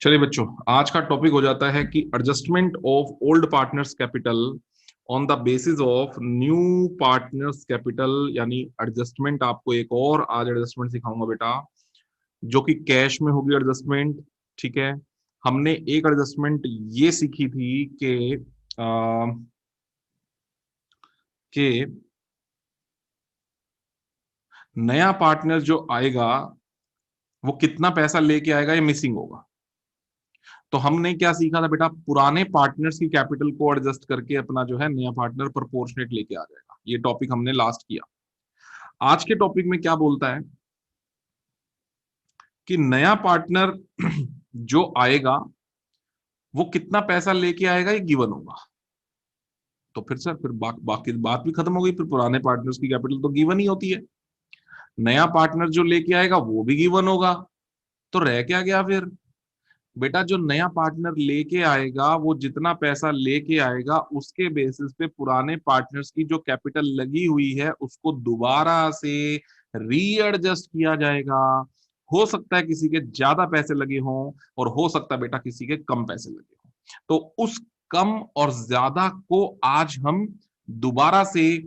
चलिए बच्चों, आज का टॉपिक हो जाता है कि adjustment of old partners capital on the basis of new partners capital. यानी एडजस्टमेंट, आपको एक और आज एडजस्टमेंट सिखाऊंगा बेटा, जो कि कैश में होगी एडजस्टमेंट। ठीक है, हमने एक एडजस्टमेंट ये सीखी थी कि नया पार्टनर जो आएगा वो कितना पैसा लेके आएगा, ये मिसिंग होगा। तो हमने क्या सीखा था बेटा, पुराने पार्टनर्स की कैपिटल को एडजस्ट करके अपना जो है नया पार्टनर प्रोपोर्शनेट लेके आ जाएगा। ये टॉपिक हमने लास्ट किया। आज के टॉपिक में क्या बोलता है कि नया पार्टनर जो आएगा वो कितना पैसा लेके आएगा, ये गिवन होगा। तो फिर सर, फिर बाकी बात भी खत्म हो गई। फिर पुराने पार्टनर्स की कैपिटल तो गिवन ही होती है, नया पार्टनर जो लेके आएगा वो भी गिवन होगा। तो रह क्या गया फिर बेटा, जो नया पार्टनर लेके आएगा वो जितना पैसा लेके आएगा उसके बेसिस पे पुराने पार्टनर्स की जो कैपिटल लगी हुई है उसको दोबारा से रीएडजस्ट किया जाएगा। हो सकता है किसी के ज्यादा पैसे लगे हों और हो सकता है बेटा किसी के कम पैसे लगे हों। तो उस कम और ज्यादा को आज हम दोबारा से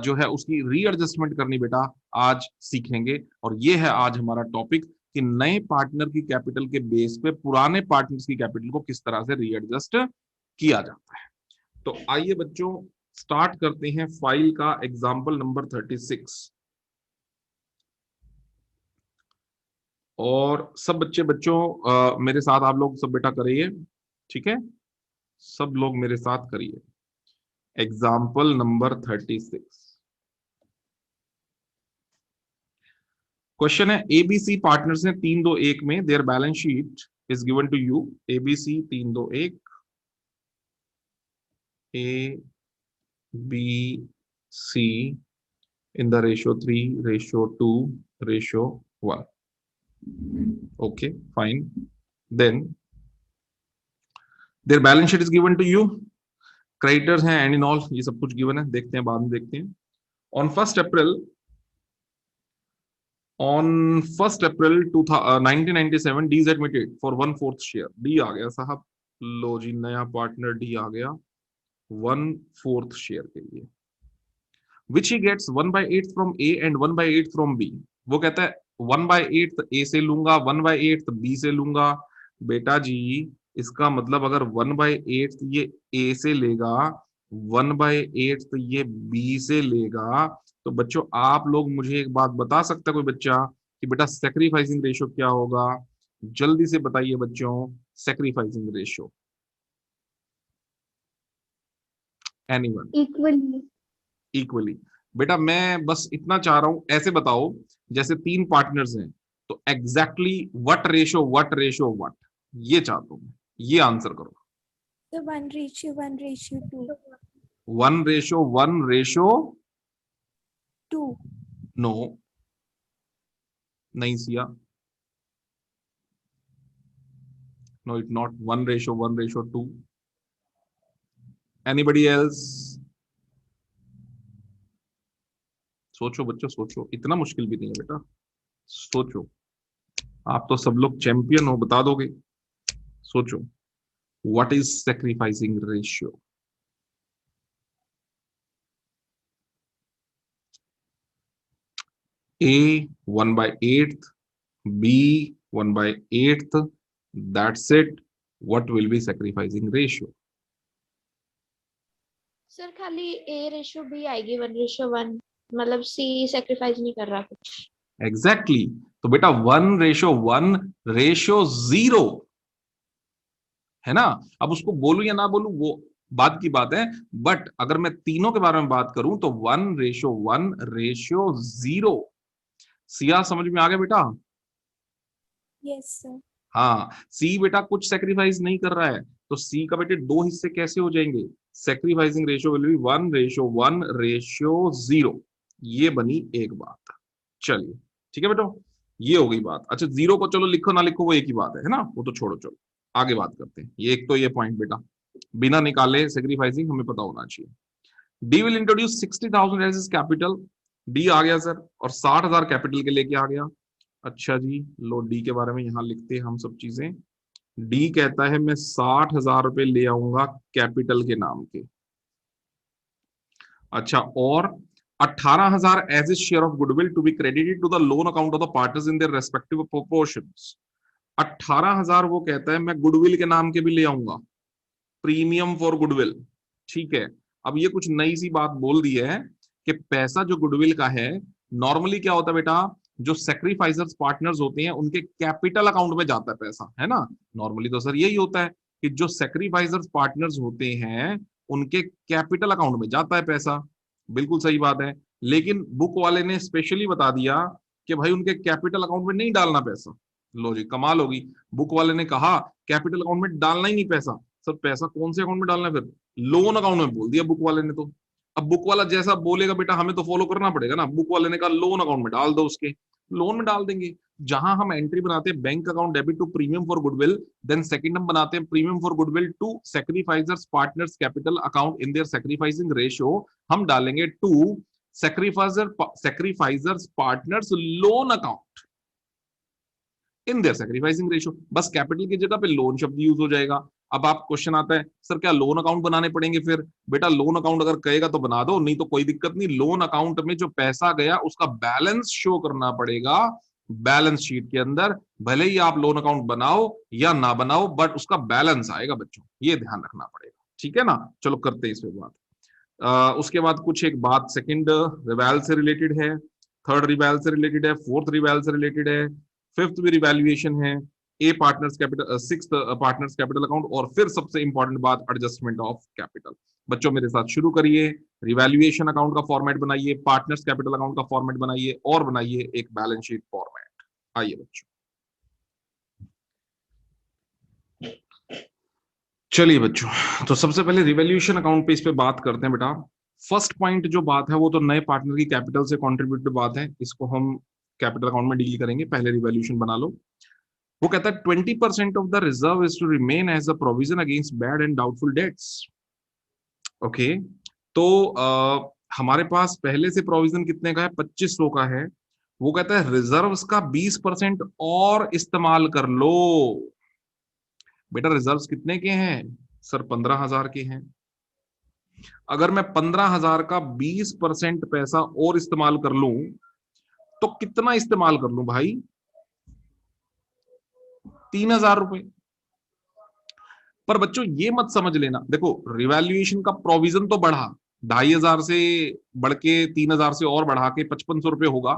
जो है उसकी रीएडजस्टमेंट करनी बेटा आज सीखेंगे। और ये है आज हमारा टॉपिक कि नए पार्टनर की कैपिटल के बेस पे पुराने पार्टनर्स की कैपिटल को किस तरह से रीएडजस्ट किया जाता है। तो आइए बच्चों, स्टार्ट करते हैं फाइल का एग्जांपल नंबर 36। और सब बच्चों मेरे साथ आप लोग सब बेटा करिए। ठीक है, सब लोग मेरे साथ करिए। Example number 36। क्वेश्चन है, एबीसी पार्टनर्स ने 3-2-1 में their balance sheet is given to you. ABC 3-2-1, A B C in the ratio 3:2:1. Okay, fine. Then their balance sheet is given to you. Creditors हैं and in all, ये सब कुछ given है, देखते हैं बाद में देखते हैं। On 1st April 1997 D is admitted for 1/4 share। D आ गया साहब, लो जी नया पार्टनर D आ गया 1/4 शेयर के लिए। Which he gets 1/8 from A and 1/8 from B। वो कहता है 1/8 A से लूंगा, 1/8 B से लूंगा। बेटा जी, इसका मतलब अगर 1/8 ये A से लेगा, 1/8 ये B से लेगा, तो बच्चों आप लोग मुझे एक बात बता सकता है कोई बच्चा कि बेटा सेक्रीफाइसिंग रेशियो क्या होगा? जल्दी से बताइए बच्चों, sacrificing ratio. Anyone? Equally. Equally. बेटा मैं बस इतना चाह रहा हूं, ऐसे बताओ जैसे 3 पार्टनर्स हैं तो exactly what ratio what ratio what, ये चाहता हूं, ये आंसर करो। तो 1:1:2। 1:1:2। नो, नहीं Siya, no it not 1:1:2। Anybody else? सोचो बच्चों सोचो, इतना मुश्किल भी नहीं है बेटा, सोचो। आप तो सब लोग चैंपियन हो, बता दोगे। सोचो, what is sacrificing ratio? A 1/8, B 1/8, that's it. What will be sacrificing ratio? Sir खाली A:B आएगी 1:1, मतलब C सेक्रीफाइस नहीं कर रहा कुछ। Exactly. तो बेटा 1:1:0 है ना। अब उसको बोलूं या ना बोलूं वो बात की बात है, बट अगर मैं तीनों के बारे में बात करूं तो 1:1:0। सिया समझ में आ गया बेटा? Yes sir. हाँ, सी बेटा कुछ सेक्रीफाइस नहीं कर रहा है, तो सी का बेटे 2 हिस्से कैसे हो जाएंगे? Sacrificing ratio will be 1:1:0। ये बनी एक बात। चलिए ठीक है बेटा, ये हो गई बात। अच्छा, 0 को चलो लिखो ना लिखो वो एक ही बात है ना, वो तो छोड़ो, चलो आगे बात करते हैं। ये एक तो ये पॉइंट बेटा बिना निकाले सेक्रीफाइसिंग हमें पता होना चाहिए। D will introduce 60,000 as his capital. D आ गया सर, और 60,000 कैपिटल के लेके आ गया। अच्छा जी, लो डी के बारे में यहां लिखते हैं हम सब चीजें। डी कहता है मैं 60,000 रुपए ले आऊंगा कैपिटल के नाम के। अच्छा, और 18,000 as a share of goodwill to be credited to the loan account of the partners in their respective proportions. 18,000 वो कहता है मैं गुडविल के नाम के भी ले आऊंगा, प्रीमियम फॉर गुडविल। ठीक है, अब ये कुछ नई सी बात बोल दी है कि पैसा जो गुडविल का है, नॉर्मली क्या होता है बेटा, जो सेक्रीफाइसर्स पार्टनर्स होते हैं उनके कैपिटल अकाउंट में जाता है पैसा, है ना। नॉर्मली तो सर यही होता है कि जो सेक्रीफाइसर्स पार्टनर्स होते हैं उनके कैपिटल अकाउंट में जाता है पैसा। बिल्कुल सही बात है, लेकिन बुक वाले ने स्पेशली बता दिया कि भाई उनके कैपिटल अकाउंट में नहीं डालना पैसा। लो जी, कमाल होगी, बुक वाले ने कहा कैपिटल अकाउंट में डालना ही नहीं पैसा। सर पैसा कौन से अकाउंट में डालना है फिर? लोन अकाउंट में बोल दिया बुक वाले ने तो। अब बुक वाला जैसा बोलेगा बेटा हमें तो फॉलो करना पड़ेगा ना। बुक वाले ने कहा लोन अकाउंट में डाल दो, उसके लोन में डाल देंगे। जहां हम एंट्री बनाते हैं bank account debit to premium for goodwill, then second हम बनाते हैं premium for goodwill to sacrificers partners capital account in their sacrificing ratio. हम डालेंगे to sacrificers partners loan account in their sacrificing ratio. बस capital की जगह पे loan शब्द यूज हो जाएगा। अब आप क्वेश्चन आता है सर क्या लोन अकाउंट बनाने पड़ेंगे फिर? बेटा लोन अकाउंट अगर कहेगा तो बना दो, नहीं तो कोई दिक्कत नहीं। लोन अकाउंट में जो पैसा गया उसका बैलेंस शो करना पड़ेगा बैलेंस शीट के अंदर। भले ही आप लोन अकाउंट बनाओ या ना बनाओ, बट उसका बैलेंस आएगा बच्चों, ये ध्यान रखना पड़ेगा। ठीक है ना, चलो करते हैं इस पे बात। उसके बाद कुछ एक बात सेकंड रिवाल से रिलेटेड है, थर्ड रिवाल से रिलेटेड है, फोर्थ रिवाल से रिलेटेड है, फिफ्थ भी रिवैल्यूएशन है, A partners capital, sixth partners capital account, और फिर सबसे इंपॉर्टेंट बात एडजस्टमेंट ऑफ कैपिटल। बच्चों मेरे साथ शुरू करिए, रिवैल्यूएशन अकाउंट का फॉर्मेट बनाइए, पार्टनर्स कैपिटल अकाउंट का फॉर्मेट बनाइए, और बनाइए एक बैलेंस शीट फॉर्मेट। आइए बच्चों, चलिए बच्चों, तो सबसे पहले रिवैल्यूएशन अकाउंट पे इस पे बात करते हैं बेटा। फर्स्ट पॉइंट जो बात है वो तो नए पार्टनर की कैपिटल से कॉन्ट्रीब्यूट बात है, इसको हम कैपिटल अकाउंट में डील करेंगे। पहले रिवैल्यूएशन बना लो। वो कहता है 20% of the reserve is to remain as a provision against bad and doubtful debts. Okay, तो हमारे पास पहले से प्रोविजन कितने का है? 2500 का है। वो कहता है रिजर्व्स का 20% और इस्तेमाल कर लो। बेटा रिजर्व्स कितने के हैं? सर 15,000 के हैं। अगर मैं 15,000 का 20% पैसा और इस्तेमाल कर लूं तो कितना इस्तेमाल कर लूं भाई? 3,000 रुपए। पर बच्चों ये मत समझ लेना, देखो रिवैल्यूएशन का प्रोविजन तो बढ़ा, 2,500 से बढ़ के 3,000 से और बढ़ा के 5,500 रुपए होगा।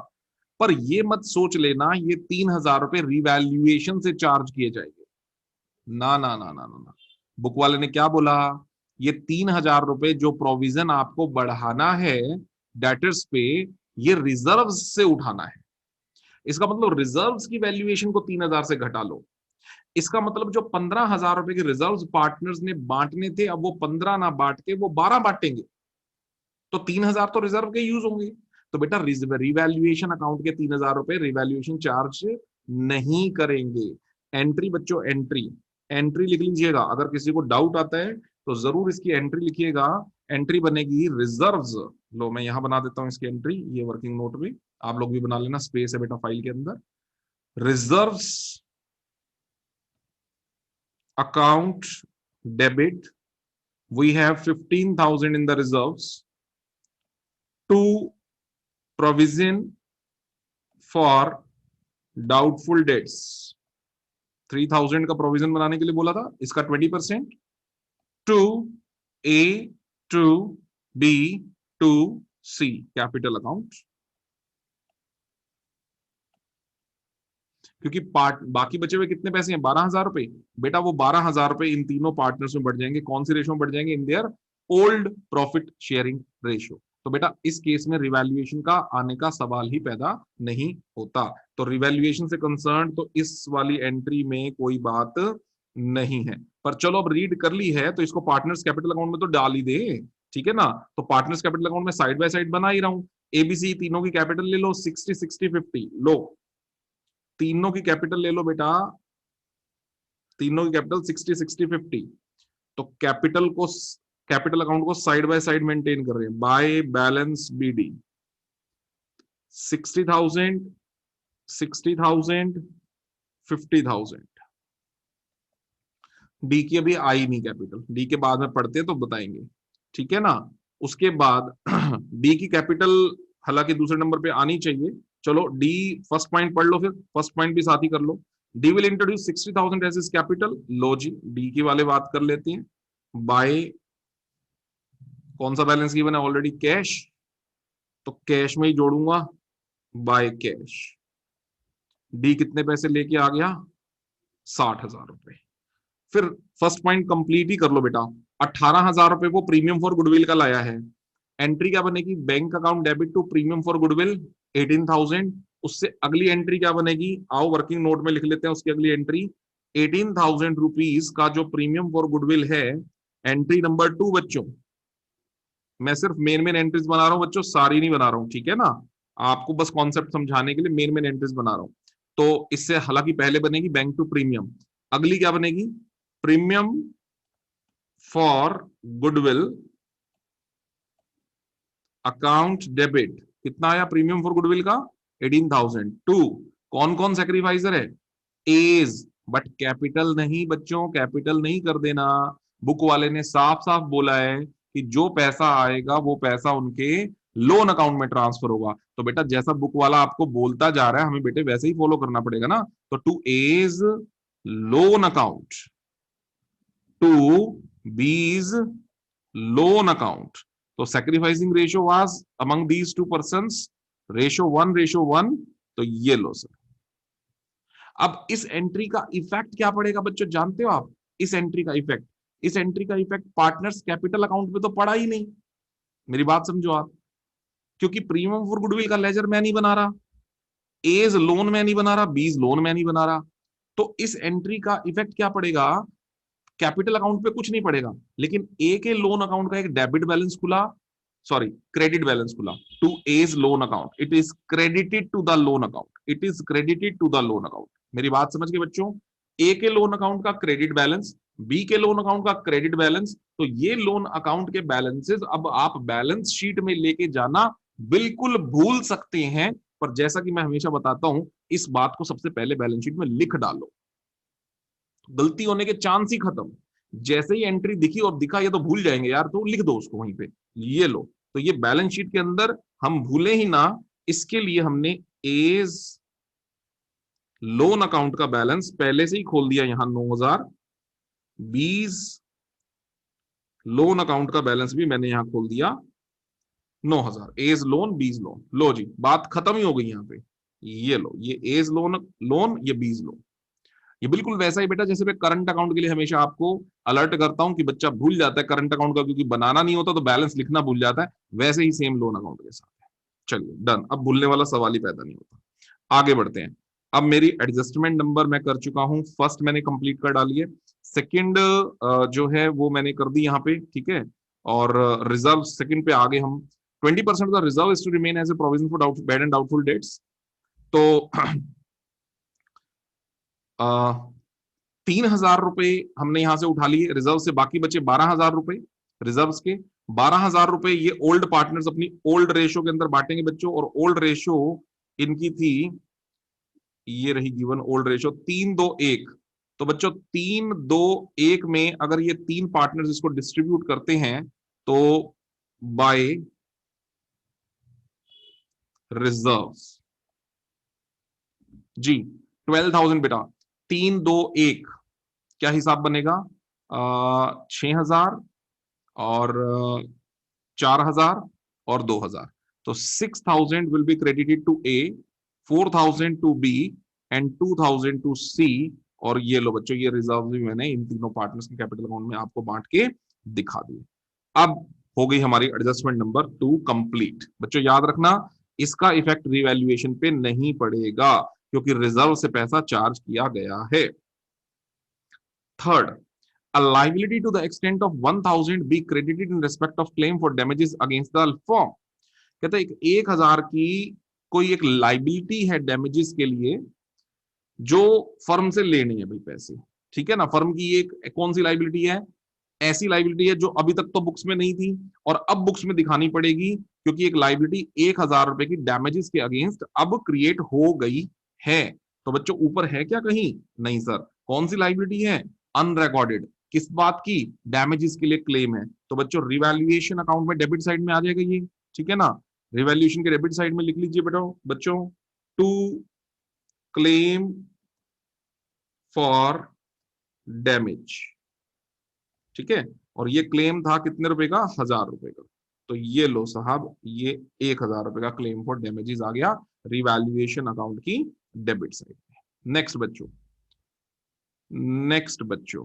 पर ये मत सोच लेना ये 3,000 रुपए रिवैल्यूएशन से चार्ज किए जाएंगे। ना ना ना ना ना ना, बुक वाले ने क्या बोला? ये 3,000 रुपए जो प्रोविजन आपको बढ़ाना है डेटर्स पे, ये रिजर्व से उठाना है। इसका मतलब रिजर्व्स की वैल्यूएशन को 3,000 से घटा लो। इसका मतलब जो 15,000 रुपए के रिजर्व पार्टनर्स ने बांटने थे, अब वो 15 ना बांट के वो 12 बांटेंगे, तो 3,000 तो रिजर्व के यूज होंगे। तो बेटा रिवैल्यूएशन अकाउंट के 3,000 रुपए रिवैल्यूएशन चार्ज नहीं करेंगे। एंट्री बच्चों, एंट्री एंट्री लिख लीजिएगा। अगर किसी को डाउट आता है तो जरूर इसकी एंट्री लिखिएगा। एंट्री बनेगी रिजर्व्स। लो मैं यहां बना देता हूं इसकी एंट्री, ये वर्किंग नोट भी आप लोग भी बना लेना, स्पेस है बेटा फाइल के अंदर। Reserves account debit, we have 15,000 in the reserves to provision for doubtful debts। 3,000 का प्रोविजन बनाने के लिए बोला था, इसका 20% to A to B to C capital account. क्योंकि पार्ट बाकी बचे हुए कितने पैसे हैं? 12,000 रुपए। बेटा वो 12,000 रुपए इन तीनों पार्टनर्स में बढ़ जाएंगे। कौन सी रेशो में बढ़ जाएंगे? In their old profit sharing ratio. तो बेटा इस केस में रिवैल्यूएशन का आने का सवाल ही पैदा नहीं होता। तो रिवैल्यूएशन से कंसर्न तो इस वाली एंट्री में कोई बात नहीं है। पर चलो अब रीड कर ली है तो इसको पार्टनर्स कैपिटल अकाउंट में तो डाल ही दे। ठीक है ना, तो पार्टनर्स कैपिटल अकाउंट में साइड बाय साइड बना ही रहा हूं। एबीसी तीनों की कैपिटल ले लो, 60 60 50। लो तीनों की कैपिटल ले लो बेटा, तीनों की कैपिटल 60 60 50। तो कैपिटल अकाउंट को साइड बाय साइड मेंटेन कर रहे हैं। By balance BD 60,000 60,000 50,000। डी की अभी आई नहीं कैपिटल, डी के बाद में पढ़ते हैं तो बताएंगे, ठीक है ना। उसके बाद डी की कैपिटल हालांकि दूसरे नंबर पे आनी चाहिए। चलो डी फर्स्ट पॉइंट पढ़ लो, फिर फर्स्ट पॉइंट भी साथ ही कर लो। D will introduce 60,000 as his capital. लो जी, डी की वाले बात कर लेते हैं। बाय कौन सा बैलेंस गिवन है ऑलरेडी, कैश, तो कैश में ही जोड़ूंगा, बाय कैश। डी कितने पैसे लेके आ गया, 60,000 रुपए। फिर फर्स्ट पॉइंट कंप्लीट ही कर लो बेटा। 18,000 रुपए वो प्रीमियम फॉर गुडविल का लाया है। एंट्री क्या बनेगी, bank account debit to premium for goodwill 18,000। उससे अगली एंट्री क्या बनेगी, आओ वर्किंग नोट में लिख लेते हैं उसकी अगली एंट्री। 18,000 रुपीज का जो प्रीमियम फॉर गुडविल है, एंट्री नंबर 2 बच्चों। मैं सिर्फ मेन मेन एंट्रीज बना रहा हूं बच्चों, सारी नहीं बना रहा हूं, ठीक है ना। आपको बस कॉन्सेप्ट समझाने के लिए मेन मेन एंट्रीज बना रहा हूं। तो इससे हालांकि पहले बनेगी बैंक टू प्रीमियम, अगली क्या बनेगी, premium for goodwill account debit. कितना आया प्रीमियम फॉर गुडविल का, 18,000 टू कौन कौन सेक्रीफाइजर है, एज, बट कैपिटल नहीं बच्चों, कैपिटल नहीं कर देना। बुक वाले ने साफ साफ बोला है कि जो पैसा आएगा वो पैसा उनके लोन अकाउंट में ट्रांसफर होगा। तो बेटा जैसा बुक वाला आपको बोलता जा रहा है हमें बेटे वैसे ही फॉलो करना पड़ेगा ना। तो to A's loan account, to B's loan account. तो sacrificing ratio was among these two persons ratio 1:1। तो ये लो सर। अब इस एंट्री का इफेक्ट क्या पड़ेगा बच्चों, जानते हो आप इस एंट्री का इफेक्ट, इस एंट्री का इफेक्ट पार्टनर्स कैपिटल अकाउंट में तो पड़ा ही नहीं। मेरी बात समझो आप, क्योंकि प्रीमियम फॉर गुडविल का लेजर मैं नहीं बना रहा, एज लोन में नहीं बना रहा, बीज लोन में नहीं बना रहा। तो इस एंट्री का इफेक्ट क्या पड़ेगा, कैपिटल अकाउंट पे कुछ नहीं पड़ेगा, लेकिन ए के लोन अकाउंट का एक डेबिट बैलेंस खुला, सॉरी क्रेडिट बैलेंस खुला to A's loan account, it is credited to the loan account, it is credited to the loan account. मेरी बात समझ गए बच्चों, ए के लोन अकाउंट का क्रेडिट बैलेंस, बी के लोन अकाउंट का क्रेडिट बैलेंस। तो ये लोन अकाउंट के बैलेंसेस अब आप बैलेंस शीट में लेके जाना बिल्कुल भूल सकते हैं, पर जैसा कि मैं हमेशा बताता हूं इस बात को सबसे पहले बैलेंस शीट में लिख डालो, गलती होने के चांस ही खत्म। जैसे ही एंट्री दिखी और दिखा ये तो भूल जाएंगे यार, तो लिख दो उसको वहीं पे, ये लो। तो ये बैलेंस शीट के अंदर हम भूले ही ना, इसके लिए हमने एज लोन अकाउंट का बैलेंस पहले से ही खोल दिया यहां 9,000, बीज लोन अकाउंट का बैलेंस भी मैंने यहां खोल दिया 9,000, एज लोन बीज लोन। लो जी बात खत्म ही हो गई यहां पे। ये लो, ये एज लोन लोन, ये बीज लोन। ये बिल्कुल वैसा ही बेटा जैसे मैं करंट अकाउंट के लिए हमेशा आपको अलर्ट करता हूँ कि बच्चा भूल जाता है करंट अकाउंट का, क्योंकि बनाना नहीं होता तो बैलेंस लिखना भूल जाता है, वैसे ही सेम लोन अकाउंट के साथ है। चलिए डन, अब भूलने वाला सवाल ही पैदा नहीं होता। आगे बढ़ते हैं। अब मेरी एडजस्टमेंट नंबर मैं कर चुका हूं, फर्स्ट मैंने कंप्लीट कर डाली है, सेकंड जो है वो मैंने कर दी यहाँ पे, ठीक है। और रिजर्व सेकंड पे आगे हम 20% of the reserve is to remain as a provision for bad and doubtful debts. तो 3,000 रुपए हमने यहां से उठा लिए रिजर्व से, बाकी बचे 12,000 रुपए रिजर्व के। 12,000 रुपए ये ओल्ड पार्टनर्स अपनी ओल्ड रेशो के अंदर बांटेंगे बच्चों, और ओल्ड रेशो इनकी थी, ये रही गिवन ओल्ड रेशो 3-2-1। तो बच्चों 3-2-1 में अगर ये तीन पार्टनर्स इसको डिस्ट्रीब्यूट करते हैं तो बाय रिजर्व्स जी 12,000 बेटा, 3-2-1 क्या हिसाब बनेगा, 6,000 और 4,000 और 2,000। तो 6,000 will be credited to A, 4,000 to B and 2,000 to C. और ये लो बच्चों, ये रिजर्व भी मैंने इन तीनों पार्टनर्स के कैपिटल अकाउंट में आपको बांट के दिखा दिए। अब हो गई हमारी एडजस्टमेंट नंबर 2 कंप्लीट। बच्चों याद रखना इसका इफेक्ट रिवैल्यूएशन पे नहीं पड़ेगा, क्योंकि रिजर्व से पैसा चार्ज किया गया है। Third, a liability to the extent of 1,000 be credited in respect of claim for damages against the firm। कहते हैं 1,000 की कोई एक लाइबिलिटी है डैमेजेस के लिए जो फर्म से लेनी है भाई पैसे, ठीक है ना। फर्म की एक कौन सी लाइबिलिटी है, ऐसी लाइबिलिटी है जो अभी तक तो बुक्स में नहीं थी और अब बुक्स में दिखानी पड़ेगी, क्योंकि एक लाइबिलिटी 1,000 रुपए की डैमेजेस के अगेंस्ट अब क्रिएट हो गई है। तो बच्चों ऊपर है क्या कहीं, नहीं सर। कौन सी लाइबिलिटी है, अनरिकॉर्डेड, किस बात की, डैमेजेस के लिए क्लेम है। तो बच्चों रिवैल्यूएशन अकाउंट में डेबिट साइड में आ जाएगा ये, ठीक है ना। रिवैल्यूएशन के डेबिट साइड में लिख लीजिए बेटा बच्चों, टू क्लेम फॉर डैमेज, ठीक है। और ये क्लेम था कितने रुपए का, 1000 रुपए का। तो ये लो साहब, ये 1000 रुपए का क्लेम फॉर डैमेजेस आ गया रिवैल्यूएशन अकाउंट की डेबिट साइड में। नेक्स्ट बच्चों, नेक्स्ट बच्चों,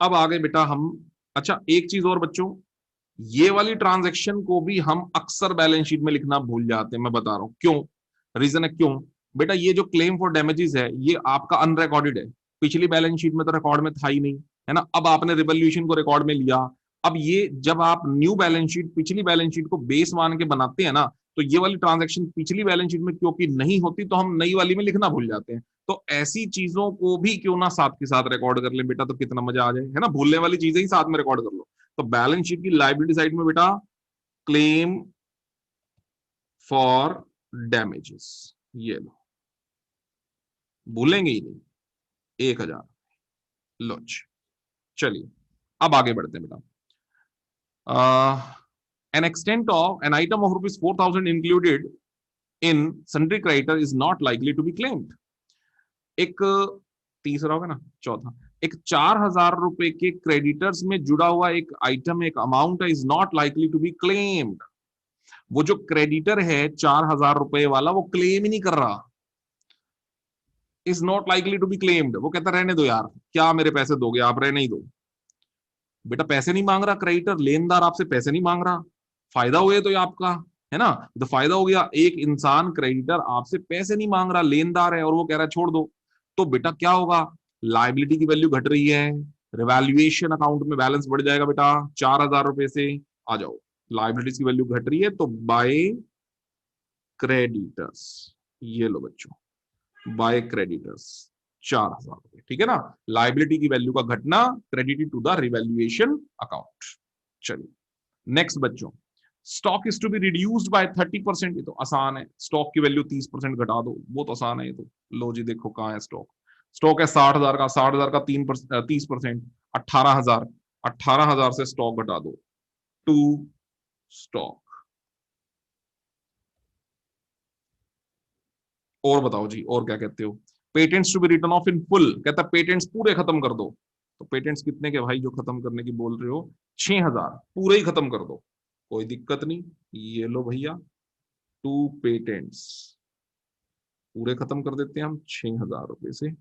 अब आ गए बेटा हम, अच्छा एक चीज और बच्चों, ये वाली ट्रांजैक्शन को भी हम अक्सर बैलेंस शीट में लिखना भूल जाते हैं, मैं बता रहा हूं क्यों, रीजन है क्यों। बेटा ये जो क्लेम फॉर डैमेजेस है ये आपका अनरिकॉर्डेड है, पिछली बैलेंस शीट में तो रिकॉर्ड में था ही नहीं, है ना। अब आपने रिवॉल्यूशन को रिकॉर्ड में लिया, अब ये जब आप न्यू बैलेंस शीट पिछली बैलेंस शीट को बेस मान के बनाते हैं ना, तो ये वाली ट्रांजैक्शन पिछली बैलेंस शीट में क्योंकि नहीं होती तो हम नई वाली में लिखना भूल जाते हैं। तो ऐसी चीजों को भी क्यों ना साथ के साथ रिकॉर्ड कर ले बेटा, तो कितना मजा आ जाए, है ना। भूलने वाली चीजें ही साथ में रिकॉर्ड कर लो। तो बैलेंस शीट की लायबिलिटी साइड में बेटा क्लेम फॉर डैमेजेस, ये लो, भूलेंगे ही नहीं, 1000, लो जी। चलिए अब आगे बढ़ते हैं बेटा। An extent of an item of ₹4000 included in sundry creditor is not likely to be claimed. एक तीसरा होगा ना, चौथा, एक 4000 रुपए के क्रेडिटर्स में जुड़ा हुआ एक आइटम, एक amount is not likely to be claimed. वो जो क्रेडिटर है 4000 रुपए वाला वो क्लेम ही नहीं कर रहा, is not likely to be claimed. वो कहता रहने दो यार, क्या मेरे पैसे दोगे आप, रहने ही दो। बेटा पैसे नहीं मांग रहा क्रेडिटर, लेनदार आपसे पैसे नहीं मांग रहा, फायदा हो गया तो ये आपका, है ना। तो फायदा हो गया, एक इंसान क्रेडिटर आपसे पैसे नहीं मांग रहा, लेनदार है, और वो कह रहा है छोड़ दो। तो बेटा क्या होगा, लाइबिलिटी की वैल्यू घट रही है, रिवैल्यूएशन अकाउंट में बैलेंस बढ़ जाएगा बेटा 4000 रुपए से। आ जाओ, लाइबिलिटीज की वैल्यू घट रही है तो बाय क्रेडिटर्स, ये लो बच्चों, बाय क्रेडिटर्स 4000 रुपए, ठीक है ना। लाइबिलिटी की वैल्यू का घटना credited to the revaluation account. चलिए नेक्स्ट बच्चों, stock is to be reduced by 30%, ये तो आसान है, स्टॉक की वैल्यू 30% घटा दो, बहुत आसान है ये तो। लो जी देखो कहाँ है स्टॉक, स्टॉक है 60,000 का, 60,000 का 30%, 18,000, 18,000 से स्टॉक घटा दो, टू स्टॉक। और बताओ जी, और क्या कहते हो। Patents to be written off in full, कहता पेटेंट्स पूरे खत्म कर दो। तो पेटेंट्स कितने के भाई जो खत्म करने की बोल रहे हो, 6000 पूरे ही खत्म कर दो, कोई दिक्कत नहीं। ये लो भैया, टू पेटेंट्स पूरे खत्म कर देते हैं हम 6000 रुपए से,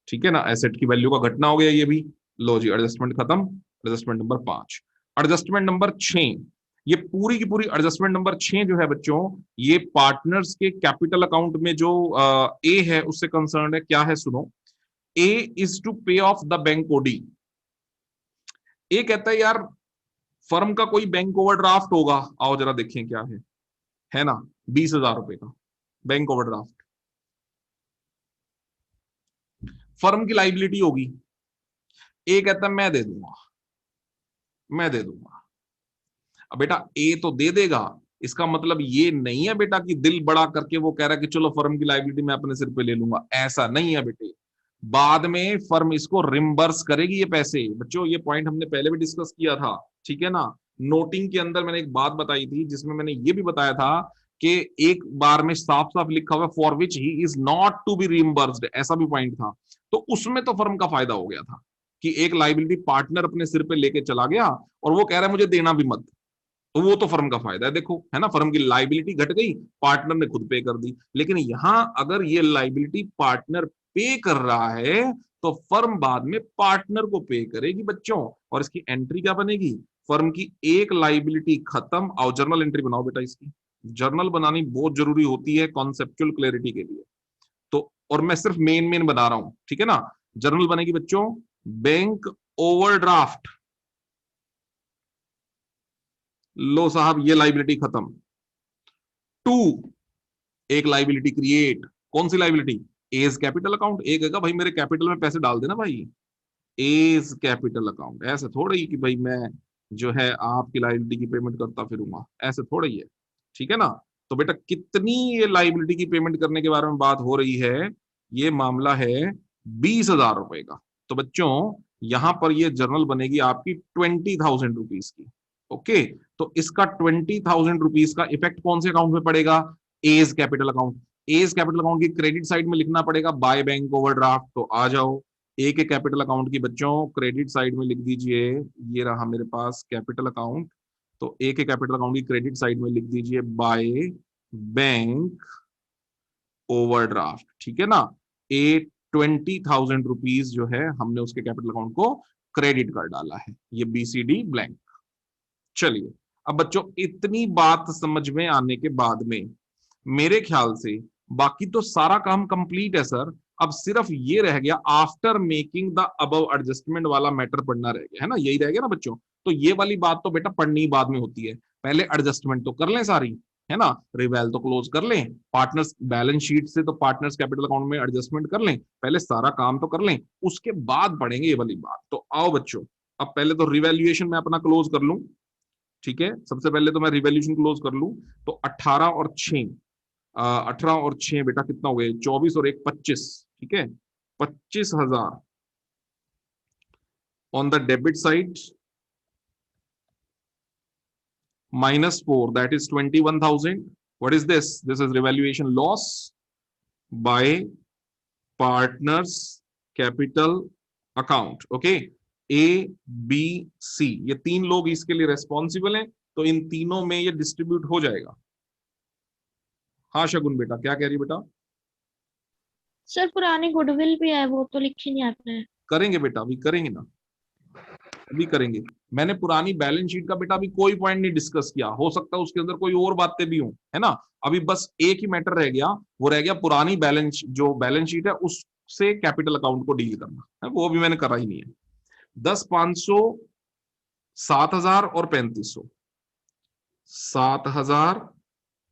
ठीक है ना। एसेट की वैल्यू का घटना हो गया ये भी। लो जी एडजस्टमेंट खत्म। एडजस्टमेंट नंबर 5, एडजस्टमेंट नंबर 6, ये पूरी की पूरी एडजस्टमेंट नंबर 6 जो है बच्चों, ये पार्टनर्स के कैपिटल अकाउंट में जो ए है उससे कंसर्न है। क्या है सुनो, ए इज टू पे ऑफ द बैंक ओडी। ए कहता है यार फर्म का कोई बैंक ओवरड्राफ्ट होगा, आओ जरा देखें क्या है ना, 20,000 रुपए का बैंक ओवरड्राफ्ट फर्म की लाइबिलिटी होगी। ए कहता है मैं दे दूंगा, मैं दे दूंगा। अब बेटा ए तो दे देगा, इसका मतलब ये नहीं है बेटा कि दिल बड़ा करके वो कह रहा है कि चलो फर्म की लाइबिलिटी मैं अपने सिर पे ले लूंगा, ऐसा नहीं है बेटे। बाद में फर्म इसको रिम्बर्स करेगी ये पैसे। बच्चों ये पॉइंट हमने पहले भी डिस्कस किया था, ठीक है ना। नोटिंग के अंदर मैंने एक बात बताई थी जिसमें मैंने ये भी बताया था कि एक बार में साफ साफ लिखा हुआ for which he is not to be reimbursed, ऐसा भी पॉइंट था। तो उसमें तो फर्म का फायदा हो गया था कि एक लाइबिलिटी पार्टनर अपने सिर पे लेके चला गया और वो कह रहा है मुझे देना भी मत, तो वो तो फर्म का फायदा है, देखो है ना। फर्म की लाइबिलिटी घट गई, पार्टनर ने खुद पे कर दी। लेकिन यहां अगर ये लाइबिलिटी पार्टनर पे कर रहा है तो फर्म बाद में पार्टनर को पे करेगी बच्चों। और इसकी एंट्री क्या बनेगी, फर्म की एक लाइबिलिटी खत्म। और जर्नल एंट्री बनाओ बेटा, इसकी जर्नल बनानी बहुत जरूरी होती है कॉन्सेप्चुअल क्लैरिटी के लिए। तो और मैं सिर्फ मेन मेन बता रहा हूं, ठीक है ना। जर्नल बनेगी बच्चों, बैंक ओवरड्राफ्ट, लो साहब ये लाइबिलिटी खत्म। टू, एक लाइबिलिटी क्रिएट, कौन सी लाइबिलिटी, एज कैपिटल अकाउंट। एक है भाई मेरे कैपिटल में पैसे डाल देना भाई, एज कैपिटल अकाउंट। ऐसे थोड़ा ही कि भाई मैं जो है आपकी लाइबिलिटी की पेमेंट करता फिरूंगा, ऐसे थोड़ा ही है, ठीक है ना। तो बेटा कितनी ये लाइबिलिटी की पेमेंट करने के बारे में बात हो रही है, ये मामला है 20,000 रुपए का। तो बच्चों यहां पर ये जर्नल बनेगी आपकी 20,000 रुपीज की। ओके, तो इसका 20,000 रुपीज का इफेक्ट कौन से अकाउंट में पड़ेगा? A's capital account. A's capital account की क्रेडिट साइड में लिखना पड़ेगा बाय बैंक ओवरड्राफ्ट। तो आ जाओ, ए के कैपिटल अकाउंट की बच्चों क्रेडिट साइड में लिख दीजिए, ये रहा मेरे पास कैपिटल अकाउंट। तो ए के कैपिटल अकाउंट की क्रेडिट साइड में लिख दीजिए बाय बैंक ओवरड्राफ्ट। ठीक है ना? ए 20,000 रुपीज जो है हमने उसके कैपिटल अकाउंट को क्रेडिट कर डाला है, ये BCD ब्लैंक। चलिए, अब बच्चों इतनी बात समझ में आने के बाद में मेरे ख्याल से बाकी तो सारा काम कंप्लीट है सर। अब सिर्फ ये रह गया after making the above adjustment वाला मैटर पढ़ना रह गया है ना, यही रह गया ना बच्चों। तो ये वाली बात तो बेटा पढ़नी बाद में होती है, पहले एडजस्टमेंट तो कर लें सारी, है ना। रिवेल तो क्लोज कर लें, पार्टनर्स बैलेंस शीट से तो पार्टनर्स कैपिटल अकाउंट में एडजस्टमेंट कर लें, पहले सारा काम तो कर लें, उसके बाद पढ़ेंगे ये वाली बात। तो आओ बच्चों, अब पहले तो रिवैल्यूएशन में अपना क्लोज कर लूं। ठीक है, सबसे पहले तो मैं रिवैल्यूएशन क्लोज कर लूं। तो 18 और 6 बेटा कितना हो गया? 24 और 1 25। ठीक है, 25,000 on the debit side, -4 that is 21,000. What is this? This is revaluation loss by partners capital account. Okay, A B C ये तीन लोग इसके लिए रेस्पॉन्सिबल हैं, तो इन तीनों में ये डिस्ट्रीब्यूट हो जाएगा। हाँ शगुन बेटा, क्या कह रही बेटा? सर पुरानी गुडविल भी है, वो तो लिखी नहीं आपने। करेंगे बेटा, अभी करेंगे ना, अभी करेंगे। मैंने पुरानी बैलेंस शीट का बेटा अभी कोई पॉइंट नहीं डिस्कस किया, हो सकता है उसके अंदर कोई और बातें भी हों, है ना। अभी बस एक ही मैटर रह गया, वो रह गया पुरानी बैलेंस, जो बैलेंस शीट है उससे कैपिटल अकाउंट को डील करना है, वो भी मैंने करा ही नहीं है। 10 500 7,000 और 3,500, 7,000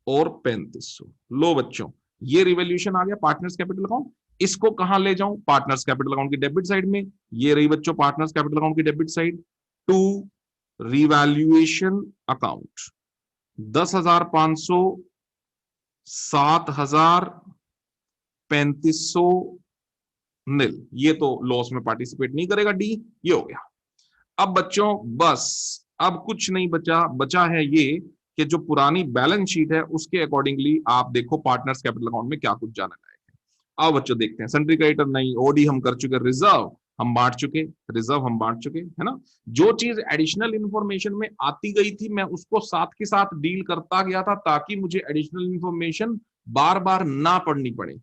और 3,500। लो बच्चों, ये रिवैल्यूएशन आ गया पार्टनर्स कैपिटल अकाउंट। इसको कहां ले जाऊं? पार्टनर्स कैपिटल अकाउंट की डेबिट साइड में। ये रही बच्चों पार्टनर्स कैपिटल अकाउंट की debit side to revaluation account. 10,500 7,000 3,500 nil, ये तो लॉस में पार्टिसिपेट नहीं करेगा, डी। ये हो गया। अब बच्चों बस अब कुछ नहीं बचा, बचा है ये कि जो पुरानी बैलेंस शीट है उसके अकॉर्डिंगली आप देखो पार्टनर्स कैपिटल अकाउंट में क्या कुछ जाना लायक है। आओ बच्चों देखते हैं। सेंट्री क्रेडिटर नहीं, ओडी हम कर चुके, रिजर्व हम बांट चुके, रिजर्व हम बांट चुके, है ना। जो चीज एडिशनल इंफॉर्मेशन में आती गई थी मैं उसको साथ के साथ डील करता गया था, ताकि मुझे एडिशनल इंफॉर्मेशन बार बार ना पढ़नी पड़े।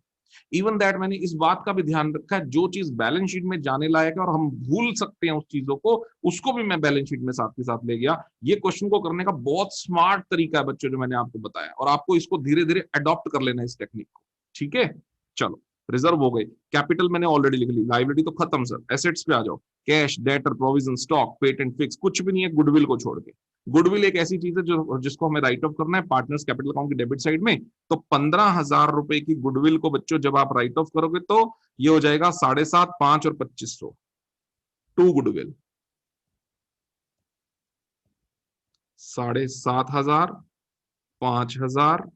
इवन दैट मैंने इस बात का भी ध्यान रखा है, जो चीज बैलेंस शीट में जाने लायक है और हम भूल सकते हैं उस चीजों को, उसको भी मैं बैलेंस शीट में साथ के साथ ले गया। ये क्वेश्चन को करने का बहुत स्मार्ट तरीका है बच्चों, जो मैंने आपको बताया, और आपको इसको धीरे धीरे अडॉप्ट कर लेना है इस टेक्निक को। ठीक है, चलो रिजर्व हो गई, कैपिटल मैंने ऑलरेडी लिख ली, लाइबिलिटी तो खत्म सर। एसेट्स पे आ जाओ, cash, debtor, provision, stock, patent, fix, कुछ भी नहीं है गुडविल को छोड़ के। गुडविल एक ऐसी चीज है जो जिसको हमें राइट ऑफ करना है पार्टनर्स कैपिटल अकाउंट की डेबिट साइड में। तो 15,000 रुपए की गुडविल को बच्चों जब आप राइट ऑफ करोगे तो ये हो जाएगा 7.5, 5 और 2500, टू गुडविल। 7,500 5,000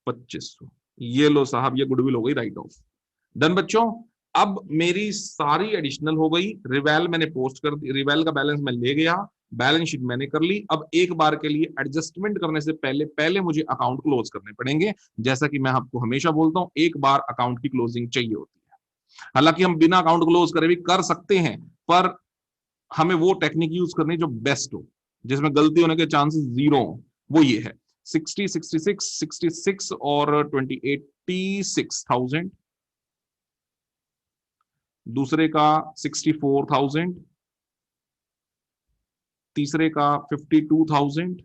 2500, ये लो साहब, ये गुडविल हो गई राइट ऑफ। डन बच्चों, अब मेरी सारी एडिशनल हो गई। रिवेल मैंने पोस्ट कर दी, रिवेल का बैलेंस मैं ले गया, बैलेंस शीट मैंने कर ली। अब एक बार के लिए एडजस्टमेंट करने से पहले पहले मुझे अकाउंट क्लोज करने पड़ेंगे। जैसा कि मैं आपको हमेशा बोलता हूं, एक बार अकाउंट की क्लोजिंग चाहिए होती है। हालांकि हम बिना अकाउंट क्लोज करे भी कर सकते हैं, पर हमें वो टेक्निक यूज करनी जो बेस्ट हो, जिसमें गलती होने के चांसेस जीरो हो, वो ये है। 60 66 66 और 20 86,000, दूसरे का 64,000, तीसरे का 52,000,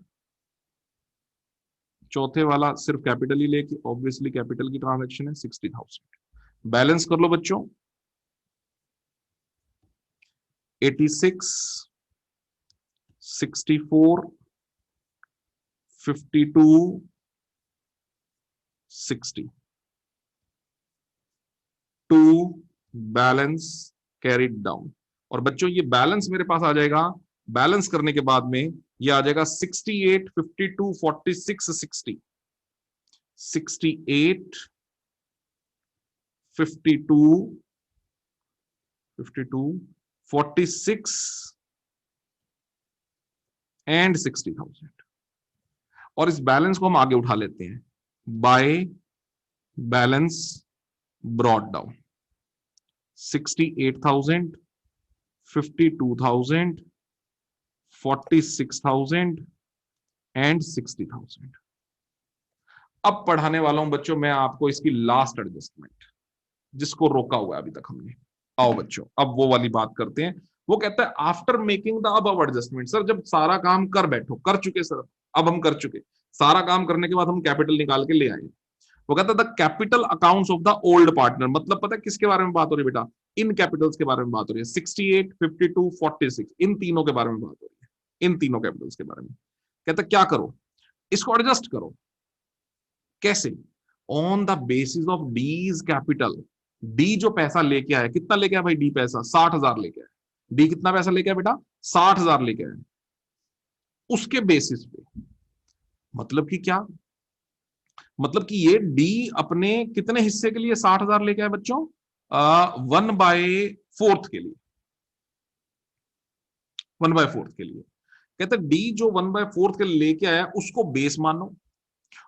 चौथे वाला सिर्फ कैपिटल ही लेके, ऑब्वियसली कैपिटल की ट्रांजैक्शन है, 60,000। बैलेंस कर लो बच्चों, 86 64 52 60, टू बैलेंस कैरिड डाउन। और बच्चों ये बैलेंस मेरे पास आ जाएगा, बैलेंस करने के बाद में ये आ जाएगा 68 52 46 60, 68 52, 46 एंड 60,000। और इस बैलेंस को हम आगे उठा लेते हैं by balance brought down. 68,000, 52,000, 46,000 and 60,000। अब पढ़ाने वाला हूं बच्चों मैं आपको इसकी लास्ट एडजस्टमेंट, जिसको रोका हुआ है अभी तक हमने। आओ बच्चों अब वो वाली बात करते हैं। वो कहता है after making the above adjustment, sir जब सारा काम कर बैठो, कर चुके सर, अब हम कर चुके, सारा काम करने के बाद हम कैपिटल निकाल के ले आए। वो कहता है the capital accounts of the old partner, मतलब पता है किसके बारे में बात हो रही है बेटा, इन कैपिटल्स के बारे में बात हो रही है। 68, 52, 46 इन तीनों के बारे में बात हो रही है, इन तीनों कैपिटल्स के बारे में। कहता है क्या करो, इसको एडजस्ट करो। कैसे? On the basis of Ds capital. D जो पैसा लेके आया, कितना लेके आया भाई डी पैसा? 60,000 लेके आया। डी कितना पैसा लेके आया बेटा? 60,000 लेके आया। उसके बेसिस पे मतलब कि क्या, मतलब कि ये डी अपने कितने हिस्से के लिए 60,000 लेके आया बच्चों? 1/4 के लिए, 1/4 के लिए। कहते डी जो 1/4 के लिए लेके आया उसको बेस मानो,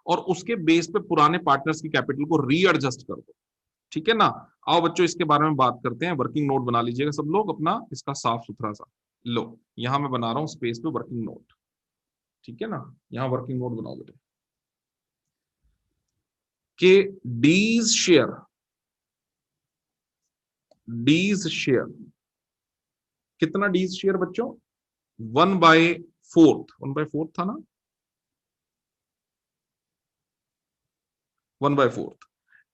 और उसके बेस पे पुराने पार्टनर्स की कैपिटल को रीएडजस्ट कर दो। ठीक है ना? आओ बच्चों इसके बारे में बात करते हैं। वर्किंग नोट बना लीजिएगा सब लोग अपना, इसका साफ सुथरा सा। लो यहां मैं बना रहा हूं स्पेस पे वर्किंग नोट, ठीक है ना? यहां वर्किंग नोट बनाओ बेटे कि डीज शेयर कितना? डीज शेयर बच्चों 1/4, 1/4 था ना, 1/4,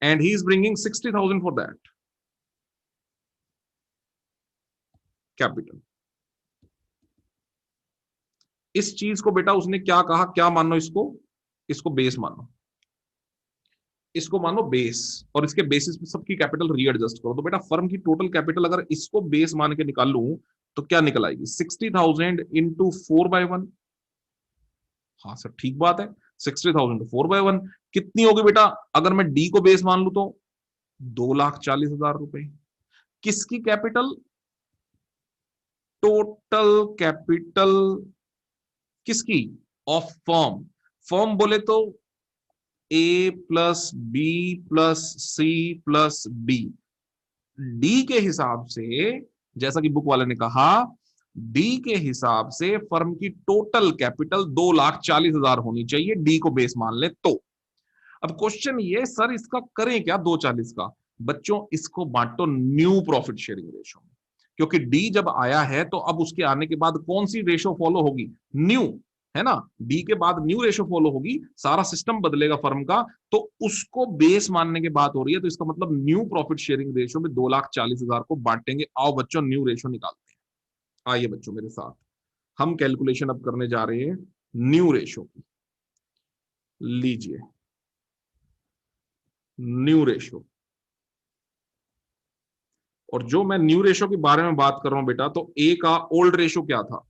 and he is bringing 60,000 for that capital। इस चीज को बेटा उसने क्या कहा, क्या मानो इसको, इसको बेस मानो, इसको मानो बेस, और इसके बेसिस पे सबकी कैपिटल रीएडजस्ट करो। तो बेटा फर्म की टोटल कैपिटल अगर इसको बेस मान के निकालूं तो क्या निकल आएगी? 60,000 इंटू 4/1। हाँ सर ठीक बात है, 60,000 4/1 कितनी होगी बेटा? अगर मैं डी को बेस मान लू तो 2,40,000 रुपए। किसकी कैपिटल? टोटल कैपिटल किसकी? Of firm. फर्म बोले तो A plus B plus C plus D. D के हिसाब से, जैसा कि बुक वाले ने कहा, डी के हिसाब से फर्म की टोटल कैपिटल 2,40,000 होनी चाहिए, डी को बेस मान ले तो। अब क्वेश्चन ये सर इसका करें क्या 2,40 का? बच्चों इसको बांटो न्यू प्रॉफिट शेयरिंग रेशो में, क्योंकि डी जब आया है तो अब उसके आने के बाद कौन सी रेशो फॉलो होगी? न्यू, है ना? डी के बाद न्यू रेशो फॉलो होगी, सारा सिस्टम बदलेगा फर्म का, तो उसको बेस मानने की बात हो रही है। तो इसका मतलब न्यू प्रॉफिट शेयरिंग रेशो में 2,40,000 को बांटेंगे। आओ बच्चों न्यू रेशो निकालते हैं, आइए बच्चों मेरे साथ, हम कैलकुलेशन अब करने जा रहे हैं न्यू रेशो की। लीजिए न्यू रेशो, और जो मैं न्यू रेशो के बारे में बात कर रहा हूं बेटा, तो ए का ओल्ड रेशो क्या था?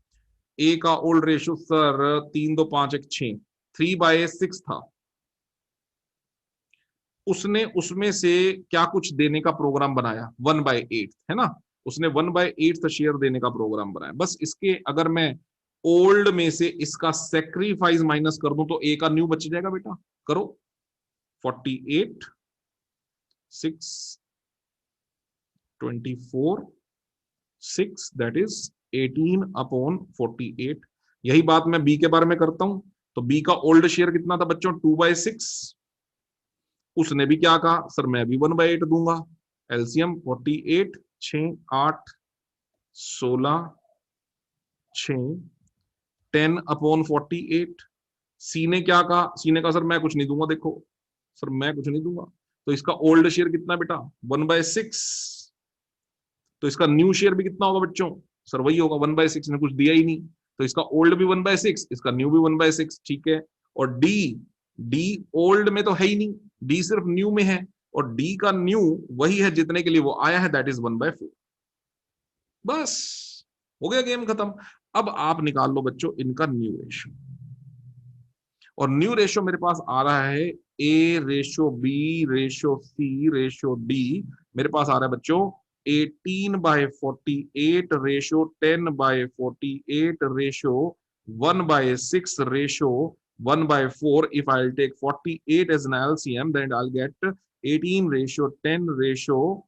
ए का ओल्ड रेशो सर 3, 2, 5, 1, 6, 3/6 था। उसने उसमें से क्या कुछ देने का प्रोग्राम बनाया? 1/8, है ना? उसने 1/8 शेयर देने का प्रोग्राम बनाया। बस इसके अगर मैं ओल्ड में से इसका सेक्रीफाइस माइनस कर दूं तो ए का न्यू बच जाएगा बेटा। करो 48, 6, 24, 6 दैट इज 18/48। यही बात मैं बी के बारे में करता हूं। तो बी का ओल्ड शेयर कितना था बच्चों? 2/6। उसने भी क्या कहा? सर मैं भी 1/8 दूंगा। एलसीएम 48, 6, 8, 16, 6, 10/48। सी ने क्या कहा? सी ने कहा सर मैं कुछ नहीं दूंगा। देखो सर मैं कुछ नहीं दूंगा। तो इसका ओल्ड शेयर कितना बेटा? 1/6। तो इसका न्यू शेयर भी कितना होगा बच्चों? सर वही होगा 1/6, ने कुछ दिया ही नहीं। तो इसका ओल्ड भी 1/6, इसका न्यू भी 1/6, ठीक है। और डी, डी ओल्ड में तो है ही नहीं, डी सिर्फ न्यू में है, और डी का न्यू वही है जितने के लिए वो आया है, दैट इज 1/4। बस हो गया गेम खत्म। अब आप निकाल लो बच्चों इनका न्यू रेशियो, और न्यू रेशियो मेरे पास आ रहा है ए रेशो बी रेशो सी रेशो डी, मेरे पास आ रहा है बच्चों 18/48 ratio 10/48 ratio 1/6 ratio 1/4. If I'll take 48 as an LCM, then I'll get 18 ratio 10 ratio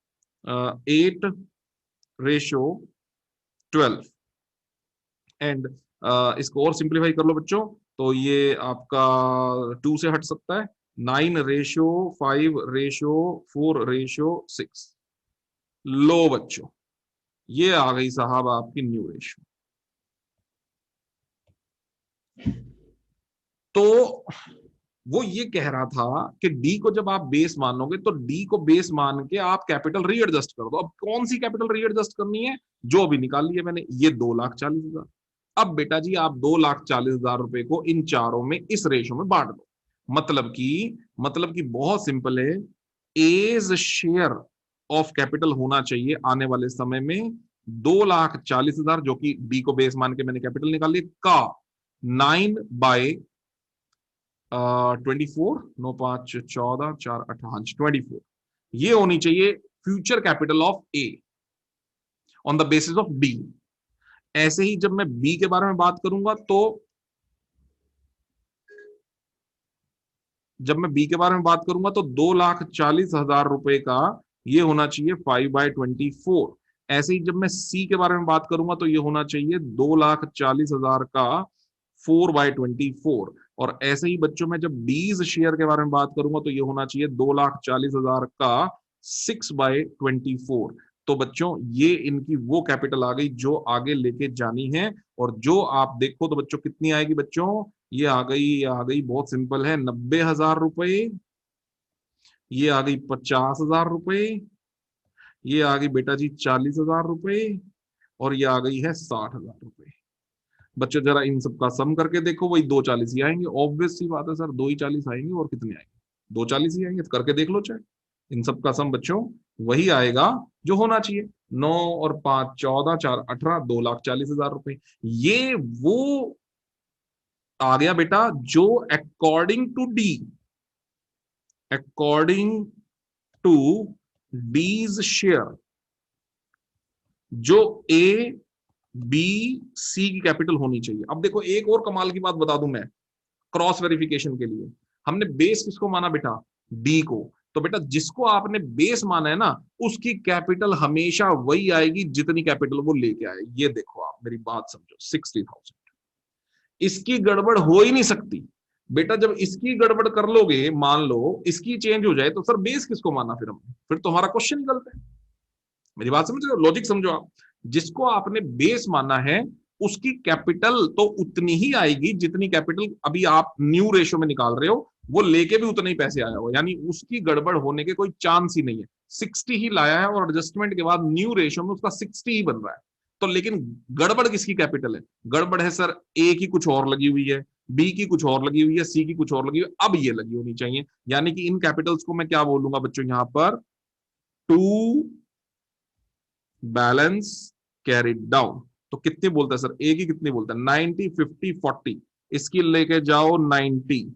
8 ratio 12. And इसको और सिंप्लीफाई कर लो बच्चों, तो ये आपका 2 से हट सकता है, 9/5/4/6. लो बच्चों, ये आ गई साहब आपकी न्यू रेशियो। तो वो ये कह रहा था कि डी को जब आप बेस मानोगे तो डी को बेस मान के आप कैपिटल रीएडजस्ट कर दो। अब कौन सी कैपिटल रीएडजस्ट करनी है? जो अभी निकाल लिया मैंने, ये 2,40,000। अब बेटा जी आप 2,40,000 रुपए को इन चारों में इस रेशो में बांट दो। मतलब कि बहुत सिंपल है, एज शेयर ऑफ कैपिटल होना चाहिए आने वाले समय में 2,40,000, जो कि डी को बेस मान के मैंने कैपिटल निकाल लिया, का 9/24, 9×5 = 14, 4 8 24, ये होनी चाहिए future capital of A on the basis of D. ऐसे ही जब मैं बी के बारे में बात करूंगा तो 2,40,000 रुपए का ये होना चाहिए 5/24। ऐसे ही जब मैं सी के बारे में बात करूंगा तो ये होना चाहिए 2,40,000 का 4/24। और ऐसे ही बच्चों में जब डीज शेयर के बारे में बात करूंगा तो ये होना चाहिए 2,40,000 का 6/24। तो बच्चों ये इनकी वो कैपिटल आ गई जो आगे लेके जानी है। और जो आप देखो तो बच्चों कितनी आएगी बच्चों, ये आ गई बहुत सिंपल है, 90,000 रुपए, ये आ गई 50,000 रुपए, ये आ गई बेटा जी 40,000 रुपए, और ये आ गई है 60,000 रुपए। बच्चों जरा इन सबका सम करके देखो, वही 240 ही आएंगे। ऑब्वियस सी बात है सर, 2 ही 40 आएंगे, और कितने आएंगे? 240 ही आएंगे, तो करके देख लो चाहे। इन सबका सम बच्चों वही आएगा जो होना चाहिए, 9 और 5 14, 4 18, 2,40,000 रुपए। ये वो आ गया बेटा जो अकॉर्डिंग टू डीज शेयर, जो ए बी सी की कैपिटल होनी चाहिए। अब देखो एक और कमाल की बात बता दूं मैं, क्रॉस वेरिफिकेशन के लिए हमने बेस किसको माना बेटा? डी को। तो बेटा जिसको आपने बेस माना है ना, उसकी कैपिटल हमेशा वही आएगी जितनी कैपिटल वो लेके आए। ये देखो आप मेरी बात समझो, 60,000, इसकी गड़बड़ हो ही नहीं सकती बेटा। जब इसकी गड़बड़ कर लोगे, मान लो इसकी चेंज हो जाए, तो सर बेस किसको माना फिर हमने? फिर तो हमारा क्वेश्चन ही गलत है। मेरी बात समझ रहे हो? लॉजिक समझो आप। जिसको आपने बेस माना है उसकी कैपिटल तो उतनी ही आएगी जितनी कैपिटल अभी आप न्यू रेशो में निकाल रहे हो, वो लेके भी उतने ही पैसे आया हो, यानी उसकी गड़बड़ होने के कोई चांस ही नहीं है। 60 ही लाया है और एडजस्टमेंट के बाद न्यू रेशो में उसका 60 ही बन रहा है। तो लेकिन गड़बड़ किसकी कैपिटल है? गड़बड़ है सर ए की कुछ और लगी हुई है, बी की कुछ और लगी हुई है, सी की कुछ और लगी हुई है, अब ये लगी होनी चाहिए। यानी कि इन कैपिटल्स को मैं क्या बोलूंगा बच्चों यहां पर? To balance carried down. तो कितनी बोलता है सर? ए की कितनी बोलता है? 90 50 40। इसकी लेके जाओ 90,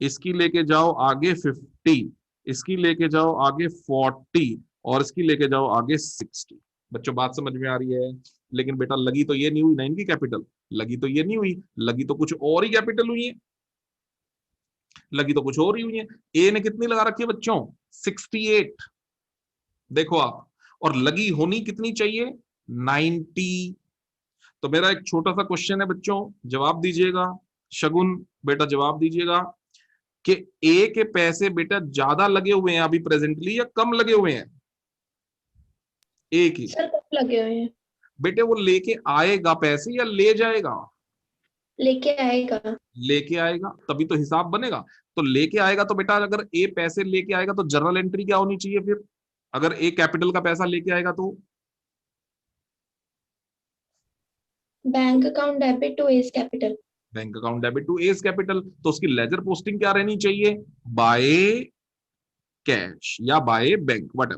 इसकी लेके जाओ आगे 50, इसकी लेके जाओ आगे 40, और इसकी लेके जाओ आगे 60। बच्चों बात समझ में आ रही है? लेकिन बेटा लगी तो ये नहीं हुई ना इनकी कैपिटल, लगी तो ये नहीं हुई, लगी तो कुछ और ही कैपिटल हुई है, लगी तो कुछ और ही हुई है। ए ने कितनी लगा रखी है बच्चों? 68, देखो आप। और लगी होनी कितनी चाहिए? 90। तो मेरा एक छोटा सा क्वेश्चन है बच्चों, जवाब दीजिएगा। शगुन बेटा जवाब दीजिएगा कि ए के पैसे बेटा ज्यादा लगे हुए हैं अभी प्रेजेंटली या कम लगे हुए हैं? ए की सर कब लगे हुए हैं? बेटे वो लेके आएगा पैसे या ले जाएगा? लेके आएगा। लेके आएगा, तभी तो हिसाब बनेगा। तो लेके आएगा तो बेटा अगर ए पैसे लेके आएगा तो जर्नल एंट्री क्या होनी चाहिए फिर? अगर ए कैपिटल का पैसा लेके आएगा तो bank account debit to A's capital. Bank account debit to A's capital. तो उसकी लेजर पोस्टिंग क्या रहनी चाहिए? बाय कैश या बाय बैंक, वट,